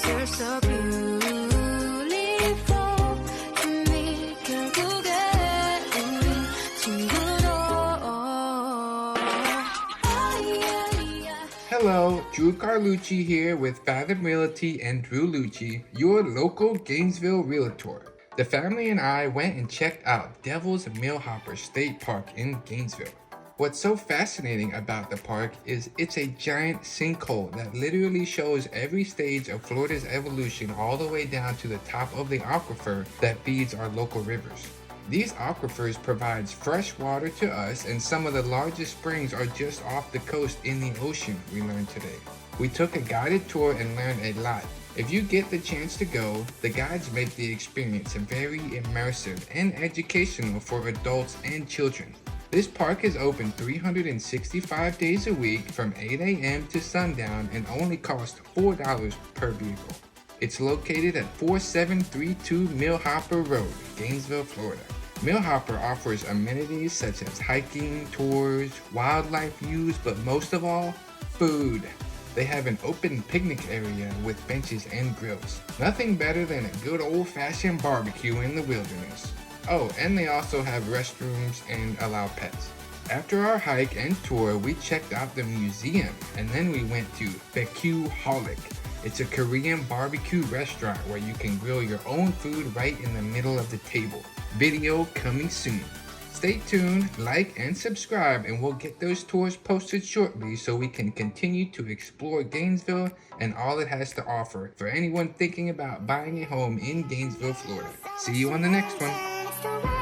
You're so beautiful to me. 결국엔 우린 친구로. Hello, Drew Carlucci here with Fathom Realty and Drew Lucci, your local Gainesville realtor. The family and I went and checked out Devil's Millhopper State Park in Gainesville. What's so fascinating about the park is it's a giant sinkhole that literally shows every stage of Florida's evolution all the way down to the top of the aquifer that feeds our local rivers. These aquifers provides fresh water to us, and some of the largest springs are just off the coast in the ocean, we learned today. We took a guided tour and learned a lot. If you get the chance to go, the guides make the experience very immersive and educational for adults and children. This park is open 365 days a week from 8 a.m. to sundown and only costs $4 per vehicle. It's located at 4732 Millhopper Road, Gainesville, Florida. Millhopper offers amenities such as hiking, tours, wildlife views, but most of all, food. They have an open picnic area with benches and grills. Nothing better than a good old-fashioned barbecue in the wilderness. Oh, and they also have restrooms and allow pets. After our hike and tour, we checked out the museum, and then we went to Baekuholic. It's a Korean barbecue restaurant where you can grill your own food right in the middle of the table. Video coming soon. Stay tuned, like, and subscribe, and we'll get those tours posted shortly so we can continue to explore Gainesville and all it has to offer for anyone thinking about buying a home in Gainesville, Florida. See you on the next one.